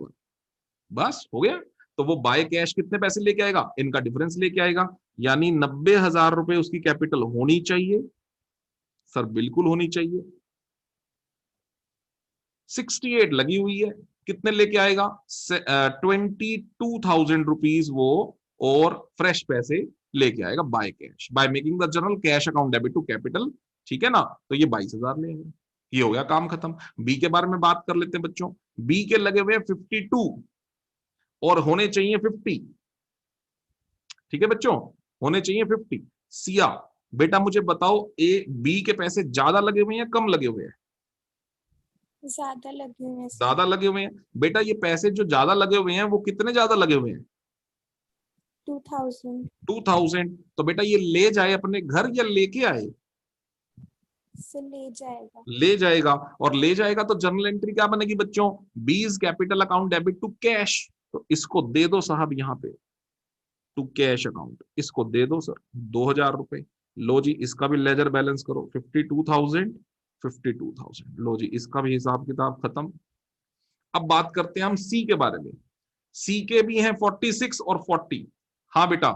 बस हो गया। तो वो बाय कैश कितने पैसे लेके आएगा? इनका डिफरेंस लेके आएगा, यानी 90,000 रुपए उसकी कैपिटल होनी चाहिए। सर बिल्कुल होनी चाहिए। 68 लगी हुई है, कितने लेके आएगा? 22,000 रुपीज वो, और फ्रेश पैसे लेके आएगा by cash, by making the journal cash account debit to capital. ठीक है ना, तो ये 22,000 लेंगे, ये हो गया काम खत्म। बी के बारे में बात कर लेते हैं बच्चों। बी के लगे हुए 52 और होने चाहिए 50। ठीक है बच्चों, होने चाहिए 50। सिया बेटा मुझे बताओ, ए बी के पैसे ज्यादा लगे हुए हैं कम लगे हुए हैं? ज्यादा लगे हुए हैं सर। ज्यादा लगे हुए हैं। बेटा ये पैसे जो ज्यादा लगे हुए हैं वो कितने ज्यादा लगे हुए हैं? 2000 2000। तो बेटा ये ले जाए अपने घर या लेके आए? से ले जाएगा। ले जाएगा, और ले जाएगा तो जर्नल एंट्री क्या बनेगी बच्चों? B's capital account debit to cash. तो इसको दे दो साहब यहाँ पे, टू कैश अकाउंट, इसको दे दो सर 2,000 रुपए। लो जी इसका भी लेजर बैलेंस करो, 52,000, 52,000। लो जी इसका भी हिसाब किताब खत्म। अब बात करते हैं हम सी के बारे में। सी के भी हैं 46 और 40। हाँ बेटा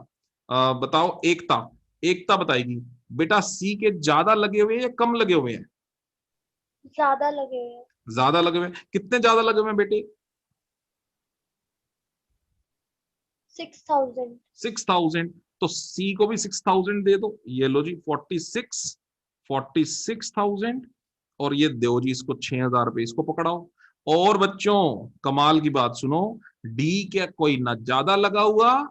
बताओ एकता, एकता बताएगी बेटा सी के ज्यादा लगे हुए हैं या कम लगे हुए हैं? ज्यादा लगे हुए हैं। ज्यादा लगे हुए हैं। कितने ज्यादा लगे हुए हैं बेटे? 6,000। 6,000। तो सी को भी 6,000 दे दो। ये लो जी 46,000, और ये दो जी इसको 6,000 रुपए इसको पकड़ाओ। और बच्चों कमाल की बात सुनो, डी के कोई ना ज्यादा लगा हुआ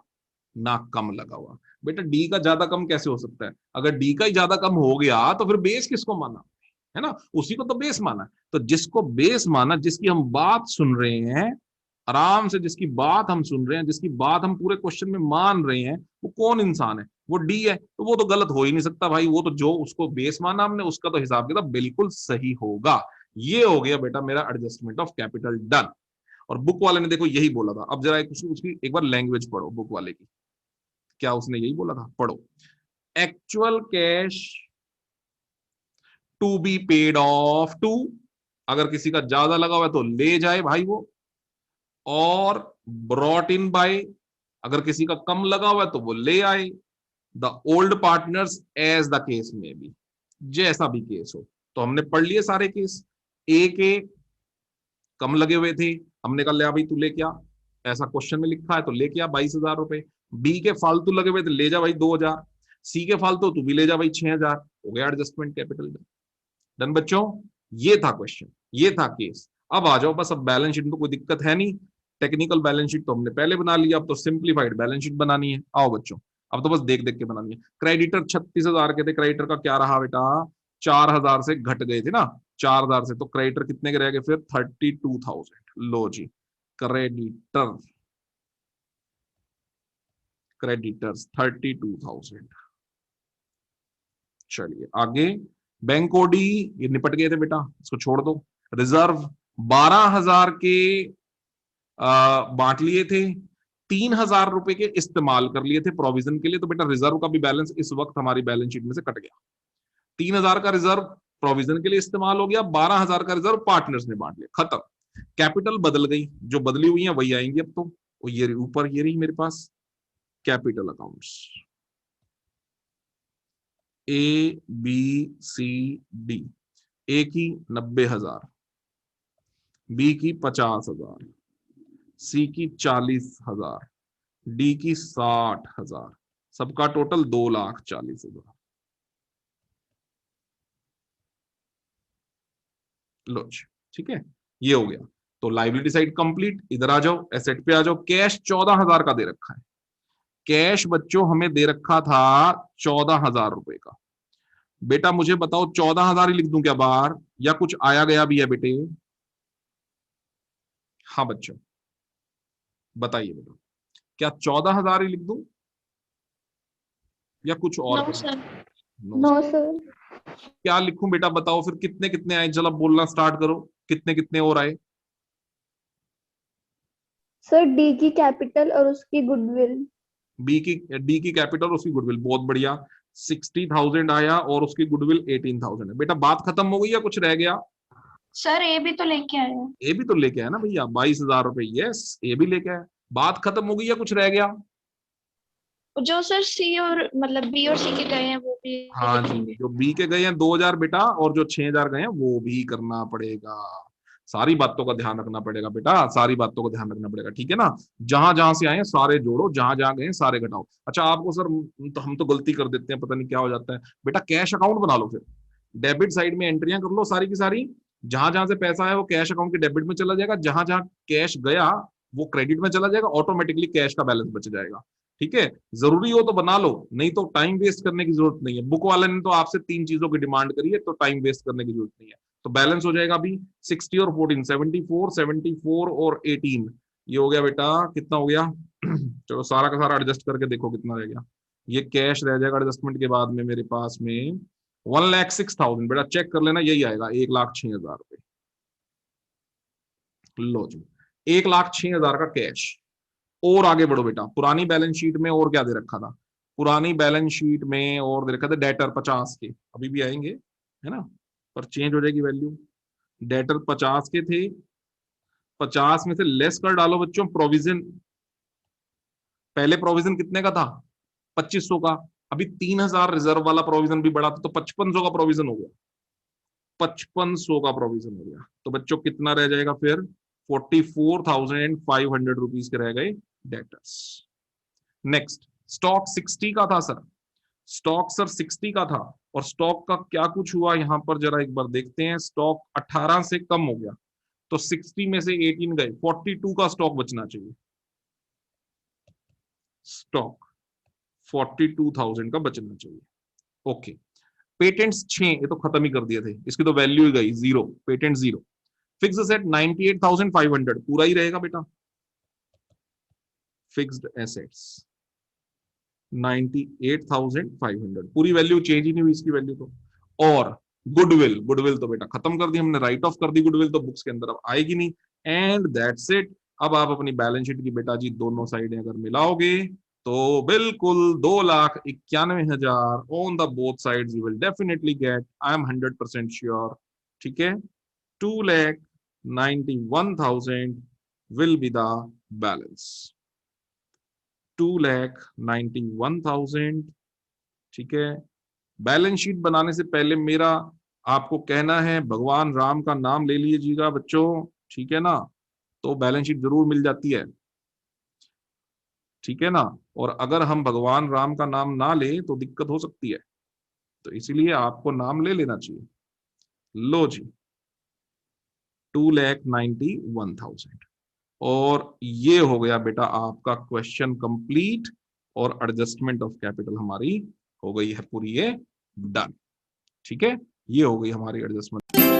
ना कम लगा हुआ। बेटा डी का ज्यादा कम कैसे हो सकता है? अगर डी का ही ज्यादा कम हो गया तो फिर बेस किसको माना? है ना, उसी को तो बेस माना। तो जिसको बेस माना, जिसकी हम बात सुन रहे हैं आराम से, जिसकी बात हम सुन रहे हैं, जिसकी बात हम पूरे क्वेश्चन में मान रहे हैं, वो कौन इंसान है? वो डी है। तो वो तो गलत हो ही नहीं सकता भाई, वो तो जो उसको बेस माना हमने उसका तो हिसाब किताब बिल्कुल सही होगा। ये हो गया बेटा मेरा एडजस्टमेंट ऑफ कैपिटल डन। और बुक वाले ने देखो यही बोला था। अब जरा उसकी एक बार लैंग्वेज पढ़ो बुक वाले की, क्या उसने यही बोला था, पढ़ो। Actual cash to be paid off to, अगर किसी का ज्यादा लगा हुआ है तो ले जाए भाई वो। और ब्रॉट इन बाय, अगर किसी का कम लगा हुआ है तो वो ले आए। The old partners as the case में बी, जैसा भी केस हो। तो हमने पढ़ लिए सारे केस। ए के कम लगे हुए थे, हमने कहा ले भाई तू ले क्या, ऐसा क्वेश्चन में लिखा है तो ले क्या 22,000 रुपए। बी के फालतू लगे हुए थे, ले जा भाई 2,000। सी के फालतू तू भी ले जा भाई 6,000। हो गया एडजस्टमेंट कैपिटल डन बच्चों। ये था क्वेश्चन, ये था केस। अब आ जाओ बस, अब बैलेंस शीट में तो कोई दिक्कत है नहीं। टेक्निकल बैलेंस शीट तो हमने पहले बना लिया, अब तो सिंप्लीफाइड बैलेंस शीट बनानी है। आओ बच्चों, अब तो बस देख देख के बनानी है। क्रेडिटर 36,000 के थे, क्रेडिटर का क्या रहा बेटा? 4,000 से घट गए थे ना, 4,000 से, तो क्रेडिटर कितने के रह गए फिर? 32,000। लो जी क्रेडिटर, क्रेडिटर्स 32,000। चलिए आगे, बैंक ओडी ये निपट गए थे बेटा, इसको छोड़ दो। रिजर्व 12,000 के बांट लिए थे, 3,000 रुपए के इस्तेमाल कर लिए थे प्रोविजन के लिए। तो बेटा रिजर्व का भी बैलेंस इस वक्त हमारी बैलेंस शीट में से कट गया। 3,000 का रिजर्व प्रोविजन के लिए इस्तेमाल हो गया, 12,000 का रिजर्व पार्टनर्स ने बांट लिया, खत्म। कैपिटल बदल गई, जो बदली हुई है वही आएंगी अब तो। ये ऊपर ये रही मेरे पास capital accounts, A B C D. A की 90,000, बी की 50,000, सी की 40,000, डी की 60,000, सबका टोटल 2,40,000। लो ठीक है, ये हो गया। तो लाइबिलिटी साइड कंप्लीट। इधर आ जाओ, एसेट पे आ जाओ। कैश 14,000 का दे रखा है। कैश बच्चों हमें दे रखा था 14,000 रुपए का। बेटा मुझे बताओ 14,000 ही लिख दूं क्या बाहर, या कुछ आया गया भी है बेटे? हाँ बच्चों बताइए बेटा, क्या 14,000 ही लिख दूं या कुछ और? No sir. No sir. क्या लिखूं बेटा बताओ फिर, कितने कितने आए? चलो बोलना स्टार्ट करो, कितने कितने और आए? सर डी की कैपिटल और उसकी गुडविल। डी की कैपिटल, उसकी गुडविल, बहुत बढ़िया। 60,000 आया और उसकी गुडविल 18,000 है। बेटा बात खत्म हो गई या कुछ रह गया? सर ए भी तो लेके आया। ए भी तो लेके आया ना भैया, 22,000 रुपए। यस ए भी लेके आया। बात खत्म हो गई या कुछ रह गया? जो सर सी और मतलब बी और सी के गए हैं वो भी हाँ जी, लिखेंगे। जो बी के गए हैं 2000 बेटा, और जो 6000 गए हैं वो भी करना पड़ेगा। सारी बातों का ध्यान रखना पड़ेगा बेटा, सारी बातों का ध्यान रखना पड़ेगा, ठीक है ना। जहां जहां से आए हैं सारे जोड़ो, जहां जहां गए हैं सारे घटाओ। अच्छा आपको सर, तो हम तो गलती कर देते हैं, पता नहीं क्या हो जाता है बेटा। कैश अकाउंट बना लो, फिर डेबिट साइड में एंट्रियां कर लो सारी की सारी। जहां जहां से पैसा है वो कैश अकाउंट के डेबिट में चला जाएगा, जहां जहां कैश गया वो क्रेडिट में चला जाएगा, ऑटोमेटिकली कैश का बैलेंस बच जाएगा। ठीक है, जरूरी हो तो बना लो, नहीं तो टाइम वेस्ट करने की जरूरत नहीं है। बुक वाले ने तो आपसे 3 चीजों की डिमांड करी है, तो टाइम वेस्ट करने की जरूरत नहीं है। तो बैलेंस हो जाएगा अभी 60 और 14, 74 और 18। ये हो गया बेटा, कितना हो गया चलो सारा का सारा एडजस्ट करके देखो कितना रह गया। ये कैश रह जाएगा एडजस्टमेंट के बाद में मेरे पास में 1,06,000। बेटा चेक कर लेना, यही आएगा 1,06,000 रुपए। लो जी, 1,06,000 का कैश। और आगे बढ़ो बेटा, पुरानी बैलेंस शीट में और क्या दे रखा था? पुरानी बैलेंस शीट में और दे रखा था डेटर 50 के, अभी भी आएंगे है ना, पर चेंज हो जाएगी वैल्यू। डेटर 50 के थे, 50 में से लेस कर डालो बच्चों प्रोविजन। पहले प्रोविजन कितने का था? 2500 का। अभी 3000 रिजर्व वाला प्रोविजन भी बढ़ा था, तो 5500 का प्रोविजन हो गया। 5500 का प्रोविजन हो गया, तो बच्चों कितना रह जाएगा फिर? 44,500 रुपीज के रह गए डेटर्स। नेक्स्ट, स्टॉक 60 का था सर, स्टॉक सर 60 का था, और स्टॉक का क्या कुछ हुआ यहां पर जरा एक बार देखते हैं। स्टॉक 18 से कम हो गया, तो 60 में से 18 गए, 42 का स्टॉक बचना चाहिए। स्टॉक 42,000 का बचना चाहिए। ओके, पेटेंट्स 6, ये तो खत्म ही कर दिए थे, इसकी तो वैल्यू ही गई 0, पेटेंट 0। फिक्स एसेट 98,500 पूरा ही रहेगा बेटा। फिक्स्ड एसेट्स 98,500 पूरी वैल्यू चेंज ही नहीं हुई इसकी वैल्यू तो। और गुडविल, गुडविल तो बेटा खत्म कर दी हमने, राइट ऑफ कर दी गुडविल, तो बुक्स के अंदर अब आएगी नहीं। And that's it. अब आप अपनी बैलेंस शीट की बेटा जी दोनों साइडें अगर मिलाओगे तो बिल्कुल 2,91,000 on the both sides you will definitely get, I am 100% sure. ठीक है, 2,91,000 विल बी द बैलेंस, 2,91,000। ठीक है, बैलेंस शीट बनाने से पहले मेरा आपको कहना है भगवान राम का नाम ले लीजिएगा बच्चों, ठीक है ना, तो बैलेंस शीट जरूर मिल जाती है, ठीक है ना। और अगर हम भगवान राम का नाम ना लें तो दिक्कत हो सकती है, तो इसीलिए आपको नाम ले लेना चाहिए। लो जी, 2,91,000, और ये हो गया बेटा आपका क्वेश्चन कंप्लीट, और एडजस्टमेंट ऑफ कैपिटल हमारी हो गई है पूरी ये डन। ठीक है, ये हो गई हमारी एडजस्टमेंट।